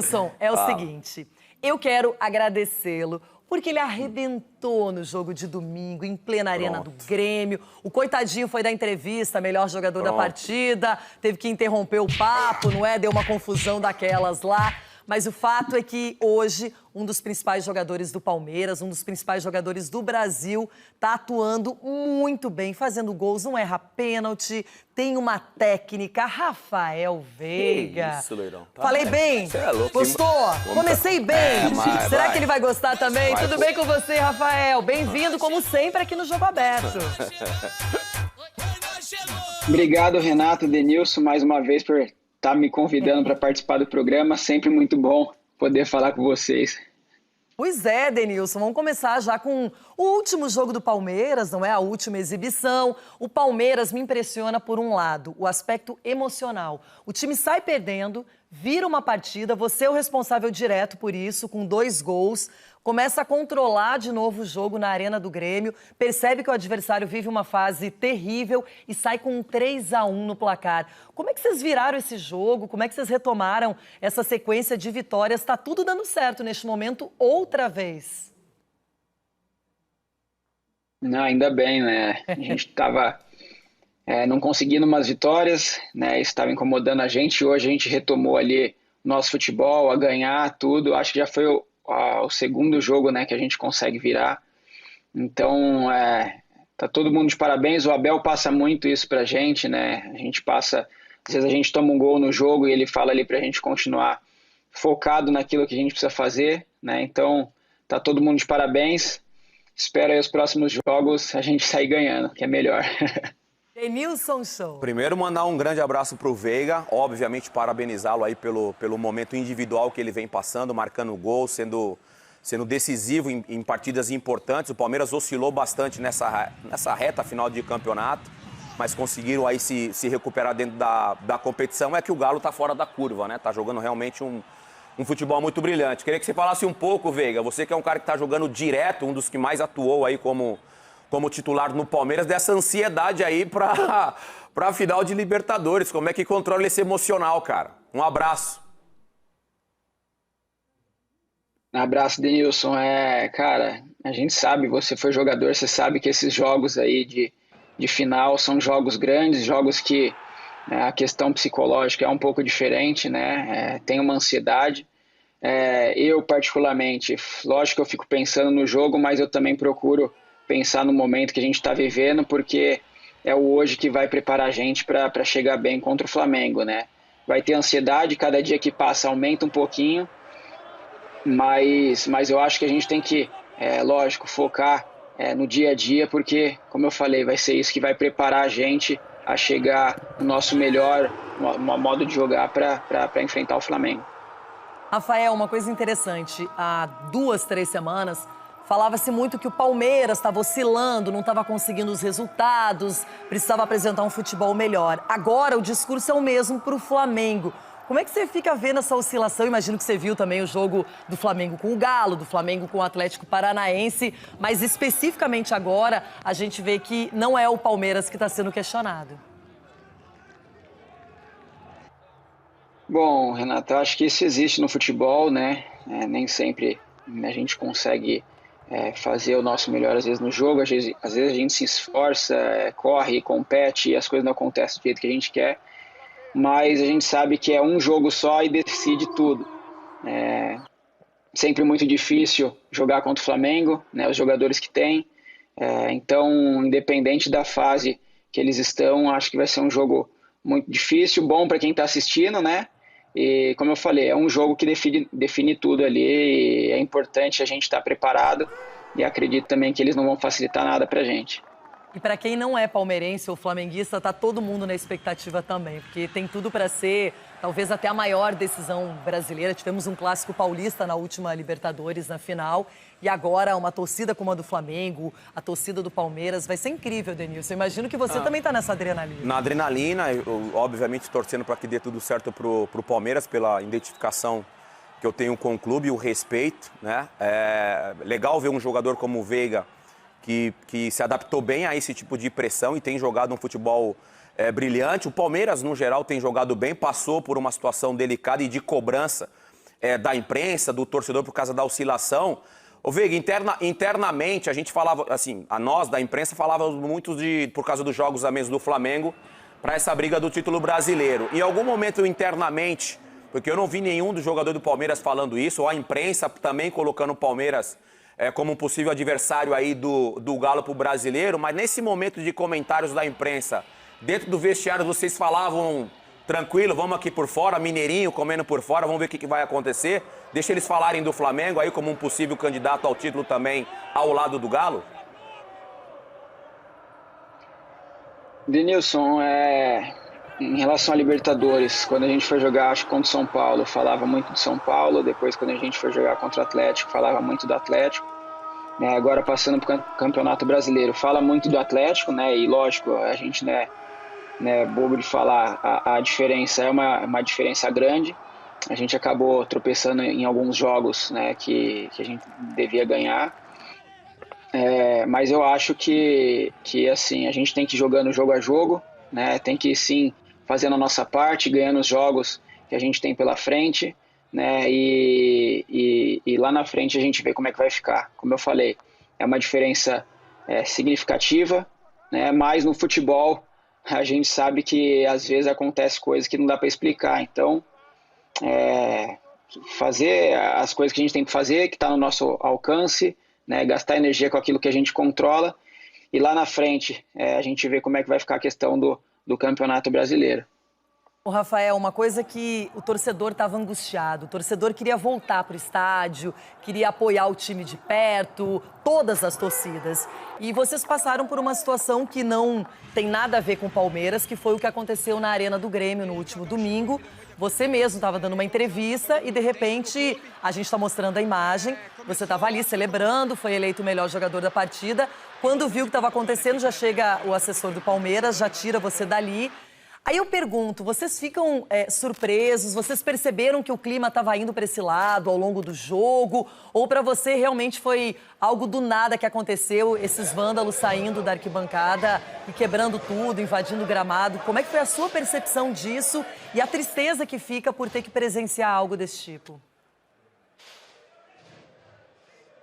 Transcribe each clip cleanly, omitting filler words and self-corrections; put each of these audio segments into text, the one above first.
Denilson, é o seguinte, eu quero agradecê-lo porque ele arrebentou no jogo de domingo, em plena arena do Grêmio. O coitadinho foi dar entrevista, melhor jogador da partida, teve que interromper o papo, não é? Deu uma confusão daquelas lá. Mas o fato é que hoje um dos principais jogadores do Palmeiras, um dos principais jogadores do Brasil, tá atuando muito bem, fazendo gols, não erra pênalti, tem uma técnica. Rafael Veiga. Que isso, Leirão. Tá? Falei bem? Você é louco. Gostou? Comecei bem. Será que ele vai gostar também? Vai, Tudo bem com você, Rafael? Bem-vindo, como sempre, aqui no Jogo Aberto. Obrigado, Renato, Denilson, mais uma vez por estar me convidando para participar do programa. Sempre muito bom poder falar com vocês. Pois é, Denilson, vamos começar já com o último jogo do Palmeiras, não é? A última exibição. O Palmeiras me impressiona por um lado, o aspecto emocional. O time sai perdendo, vira uma partida, você é o responsável direto por isso, com 2 gols. Começa a controlar de novo o jogo na Arena do Grêmio, percebe que o adversário vive uma fase terrível e sai com um 3-1 no placar. Como é que vocês viraram esse jogo? Como é que vocês retomaram essa sequência de vitórias? Está tudo dando certo neste momento outra vez? Não, ainda bem, né? A gente estava não conseguindo umas vitórias, né? Isso estava incomodando a gente. Hoje a gente retomou ali o nosso futebol, a ganhar tudo. Acho que já foi o segundo jogo, né, que a gente consegue virar. Então, tá todo mundo de parabéns. O Abel passa muito isso pra gente, né? A gente passa, às vezes a gente toma um gol no jogo e ele fala ali pra gente continuar focado naquilo que a gente precisa fazer, né? Então, tá todo mundo de parabéns. Espero aí os próximos jogos a gente sair ganhando, que é melhor. Denilson Show. Primeiro, mandar um grande abraço pro Veiga, obviamente parabenizá-lo aí pelo momento individual que ele vem passando, marcando gol, sendo decisivo em partidas importantes. O Palmeiras oscilou bastante nessa reta final de campeonato, mas conseguiram aí se recuperar dentro da competição. É que o Galo tá fora da curva, né? Tá jogando realmente um futebol muito brilhante. Queria que você falasse um pouco, Veiga, você que é um cara que tá jogando direto, um dos que mais atuou aí como titular no Palmeiras, dessa ansiedade aí para a final de Libertadores. Como é que controla esse emocional, cara? Um abraço. Um abraço, Denilson. Cara, a gente sabe, você foi jogador, você sabe que esses jogos aí de final são jogos grandes, jogos que a questão psicológica é um pouco diferente, né? Tem uma ansiedade. Eu, particularmente, lógico que eu fico pensando no jogo, mas eu também procuro pensar no momento que a gente está vivendo, porque é o hoje que vai preparar a gente para chegar bem contra o Flamengo, né? Vai ter ansiedade, cada dia que passa aumenta um pouquinho, mas eu acho que a gente tem que, lógico, focar no dia a dia, porque, como eu falei, vai ser isso que vai preparar a gente a chegar no nosso melhor modo de jogar para enfrentar o Flamengo. Rafael, uma coisa interessante, há 2, 3 semanas, falava-se muito que o Palmeiras estava oscilando, não estava conseguindo os resultados, precisava apresentar um futebol melhor. Agora o discurso é o mesmo para o Flamengo. Como é que você fica vendo essa oscilação? Imagino que você viu também o jogo do Flamengo com o Galo, do Flamengo com o Atlético Paranaense, mas especificamente agora a gente vê que não é o Palmeiras que está sendo questionado. Bom, Renato, eu acho que isso existe no futebol, né? Nem sempre a gente consegue fazer o nosso melhor, às vezes, no jogo. Às vezes a gente se esforça, corre, compete e as coisas não acontecem do jeito que a gente quer. Mas a gente sabe que é um jogo só e decide tudo. Sempre muito difícil jogar contra o Flamengo, né? Os jogadores que tem. Então, independente da fase que eles estão, acho que vai ser um jogo muito difícil, bom para quem está assistindo, né? E, como eu falei, é um jogo que define tudo ali, e é importante a gente estar preparado e acredito também que eles não vão facilitar nada pra gente. E para quem não é palmeirense ou flamenguista, tá todo mundo na expectativa também, porque tem tudo para ser, talvez até a maior decisão brasileira. Tivemos um clássico paulista na última Libertadores, na final, e agora uma torcida como a do Flamengo, a torcida do Palmeiras. Vai ser incrível, Denilson. Eu imagino que você também tá nessa adrenalina. Na adrenalina, eu, obviamente torcendo para que dê tudo certo pro Palmeiras, pela identificação que eu tenho com o clube e o respeito, né? É legal ver um jogador como o Veiga, que se adaptou bem a esse tipo de pressão e tem jogado um futebol brilhante. O Palmeiras, no geral, tem jogado bem, passou por uma situação delicada e de cobrança da imprensa, do torcedor por causa da oscilação. Ô Veiga, internamente a gente falava, assim, a nós da imprensa falávamos muito por causa dos jogos a menos do Flamengo, para essa briga do título brasileiro. Em algum momento internamente, porque eu não vi nenhum dos jogadores do Palmeiras falando isso, ou a imprensa também colocando o Palmeiras como um possível adversário aí do Galo pro brasileiro, mas nesse momento de comentários da imprensa, dentro do vestiário vocês falavam tranquilo, vamos aqui por fora, mineirinho comendo por fora, vamos ver o que vai acontecer, deixa eles falarem do Flamengo aí como um possível candidato ao título também ao lado do Galo? Denilson, em relação a Libertadores, quando a gente foi jogar, acho que contra o São Paulo, falava muito de São Paulo. Depois, quando a gente foi jogar contra o Atlético, falava muito do Atlético. Agora, passando para o Campeonato Brasileiro, fala muito do Atlético, né? E, lógico, a gente não é bobo de falar. A diferença é uma diferença grande. A gente acabou tropeçando em alguns jogos, né, que a gente devia ganhar. Mas eu acho que assim, a gente tem que ir jogando jogo a jogo, né? Tem que sim fazendo a nossa parte, ganhando os jogos que a gente tem pela frente, né? E lá na frente a gente vê como é que vai ficar. Como eu falei, é uma diferença significativa, né? Mas no futebol a gente sabe que às vezes acontece coisas que não dá para explicar. Então, fazer as coisas que a gente tem que fazer, que está no nosso alcance, né, gastar energia com aquilo que a gente controla, e lá na frente a gente vê como é que vai ficar a questão do Campeonato Brasileiro. O Rafael, uma coisa que o torcedor estava angustiado, o torcedor queria voltar para o estádio, queria apoiar o time de perto, todas as torcidas. E vocês passaram por uma situação que não tem nada a ver com o Palmeiras, que foi o que aconteceu na Arena do Grêmio no último domingo. Você mesmo estava dando uma entrevista e, de repente, a gente está mostrando a imagem. Você estava ali celebrando, foi eleito o melhor jogador da partida. Quando viu o que estava acontecendo, já chega o assessor do Palmeiras, já tira você dali. Aí eu pergunto, vocês ficam surpresos? Vocês perceberam que o clima estava indo para esse lado ao longo do jogo? Ou para você realmente foi algo do nada que aconteceu, esses vândalos saindo da arquibancada e quebrando tudo, invadindo o gramado? Como é que foi a sua percepção disso e a tristeza que fica por ter que presenciar algo desse tipo?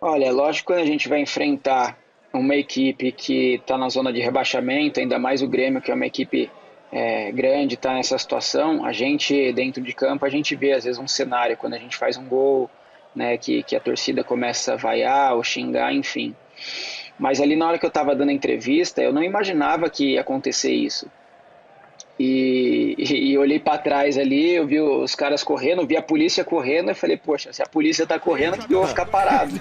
Olha, lógico que quando a gente vai enfrentar uma equipe que está na zona de rebaixamento, ainda mais o Grêmio, que é uma equipe grande, está nessa situação, a gente, dentro de campo, a gente vê às vezes um cenário, quando a gente faz um gol, né, que a torcida começa a vaiar ou xingar, enfim. Mas ali na hora que eu estava dando a entrevista, eu não imaginava que ia acontecer isso. E olhei para trás ali, eu vi os caras correndo, vi a polícia correndo, eu falei, poxa, se a polícia tá correndo, por que eu vou ficar parado?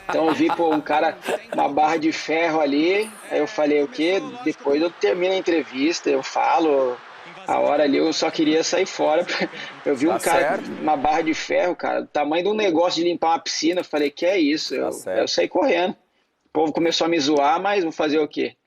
Então eu vi, um cara, uma barra de ferro ali, aí eu falei, o quê? Depois eu termino a entrevista, eu falo, a hora ali eu só queria sair fora. Eu vi um cara, uma barra de ferro, cara, do tamanho de um negócio de limpar uma piscina, eu falei, que é isso? Eu saí correndo. O povo começou a me zoar, mas vou fazer o quê?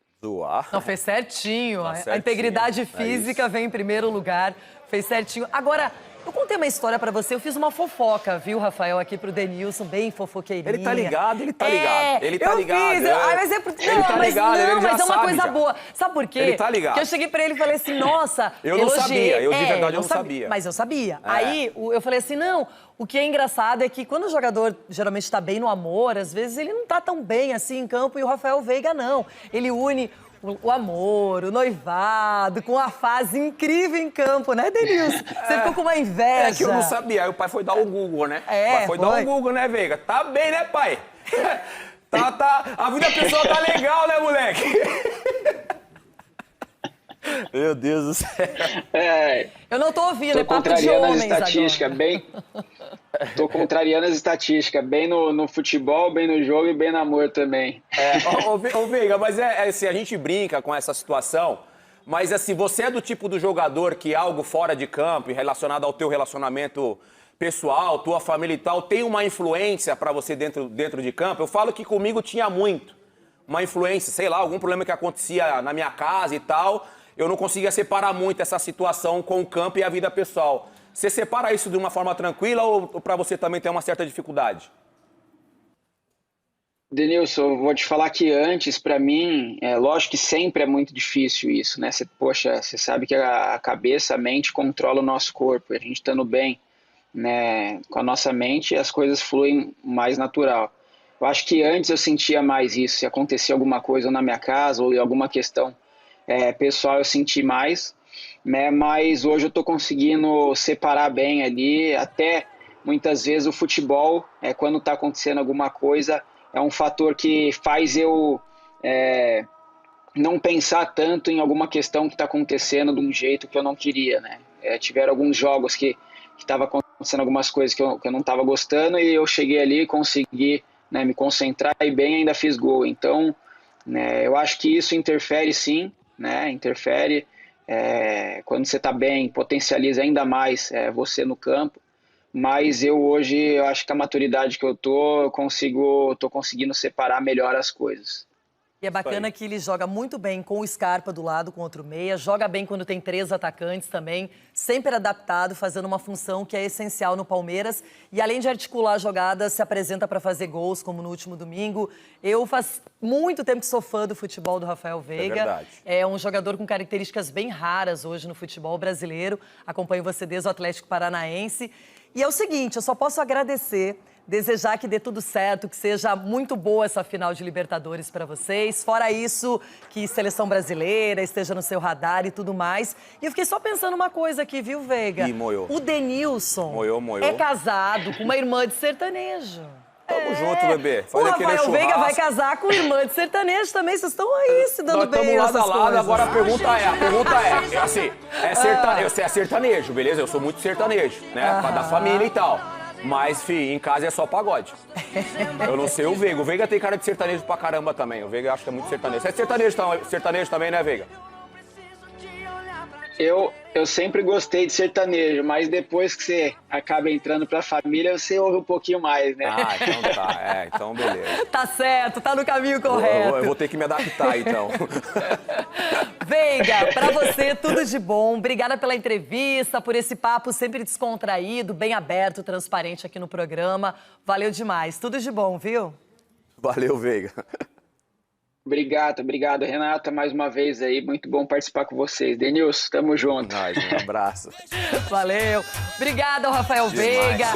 Não, fez certinho. Tá certinho. A integridade física vem em primeiro lugar. Fez certinho. Agora, eu contei uma história pra você. Eu fiz uma fofoca, viu, Rafael, aqui pro Denilson, bem fofoqueirinha. Ele tá ligado, ele tá ligado. Ele tá ligado. Fiz. Mas é porque... Ele tá ligado, ele já mas é uma sabe coisa já. boa. Sabe por quê? Ele tá ligado. Porque eu cheguei pra ele e falei assim, nossa, eu não sabia, eu de verdade eu não sabia. Mas eu sabia. Aí eu falei assim, não, o que é engraçado é que quando o jogador geralmente tá bem no amor, às vezes ele não tá tão bem assim em campo, e o Rafael Veiga não. Ele une o amor, o noivado, com a fase incrível em campo, né, Denilson? Você ficou com uma inveja. É que eu não sabia, aí o pai foi dar o Google, né? Foi dar o Google, né, Veiga? Tá bem, né, pai? A vida da pessoa tá legal, né, moleque? Meu Deus do céu. Eu não tô ouvindo, é tô papo de homens estatísticas, agora. Tô contrariando as estatísticas, bem no futebol, bem no jogo e bem no amor também. Ô Veiga, mas assim, a gente brinca com essa situação, mas assim, você é do tipo do jogador que algo fora de campo, relacionado ao teu relacionamento pessoal, tua família e tal, tem uma influência pra você dentro de campo? Eu falo que comigo tinha muito uma influência, sei lá, algum problema que acontecia na minha casa e tal, eu não conseguia separar muito essa situação com o campo e a vida pessoal. Você separa isso de uma forma tranquila ou para você também tem uma certa dificuldade? Denilson, vou te falar que antes, para mim, lógico que sempre é muito difícil isso, né? Você sabe que a cabeça, a mente controla o nosso corpo, a gente estando bem, né, com a nossa mente, as coisas fluem mais natural. Eu acho que antes eu sentia mais isso, se acontecia alguma coisa na minha casa ou alguma questão pessoal eu senti mais, né, mas hoje eu estou conseguindo separar bem ali, até muitas vezes o futebol, quando está acontecendo alguma coisa, é um fator que faz eu não pensar tanto em alguma questão que está acontecendo de um jeito que eu não queria, né? Tiveram alguns jogos que estava acontecendo algumas coisas que eu não estava gostando e eu cheguei ali e consegui, né, me concentrar e bem ainda fiz gol. Então, né, eu acho que isso interfere sim, né? Interfere. Quando você está bem, potencializa ainda mais você no campo. Mas hoje, eu acho que a maturidade que eu tô conseguindo separar melhor as coisas. E é bacana que ele joga muito bem com o Scarpa do lado, com outro meia. Joga bem quando tem 3 atacantes também. Sempre adaptado, fazendo uma função que é essencial no Palmeiras. E além de articular jogadas, se apresenta para fazer gols, como no último domingo. Eu faz muito tempo que sou fã do futebol do Rafael Veiga. É verdade. É um jogador com características bem raras hoje no futebol brasileiro. Acompanho você desde o Atlético Paranaense. E é o seguinte, eu só posso agradecer, desejar que dê tudo certo, que seja muito boa essa final de Libertadores para vocês. Fora isso, que seleção brasileira esteja no seu radar e tudo mais. E eu fiquei só pensando uma coisa aqui, viu, Veiga? Ih, moiou. O Denilson Moiou. é casado com uma irmã de sertanejo. Tamo junto, bebê. O Faz aquele Rafael Veiga vai churrasco. casar com irmã de sertanejo também. Vocês estão aí se dando Nós bem estamos lado nessas a lado, coisas. agora a pergunta é assim, é sertanejo, beleza? Eu sou muito sertanejo, né? Da família e tal. Mas, fi, em casa é só pagode. Eu não sei o Veiga. O Veiga tem cara de sertanejo pra caramba também. O Veiga acho que é muito sertanejo. Você é sertanejo também, né, Veiga? Eu sempre gostei de sertanejo, mas depois que você acaba entrando pra família, você ouve um pouquinho mais, né? Ah, então tá. Então beleza. Tá certo, tá no caminho correto. Eu vou ter que me adaptar, então. Veiga, pra você, tudo de bom. Obrigada pela entrevista, por esse papo sempre descontraído, bem aberto, transparente aqui no programa. Valeu demais. Tudo de bom, viu? Valeu, Veiga. Obrigado, Renata, mais uma vez aí. Muito bom participar com vocês. Denilson, tamo junto. Um abraço. Valeu. Obrigada ao Rafael Demais. Veiga.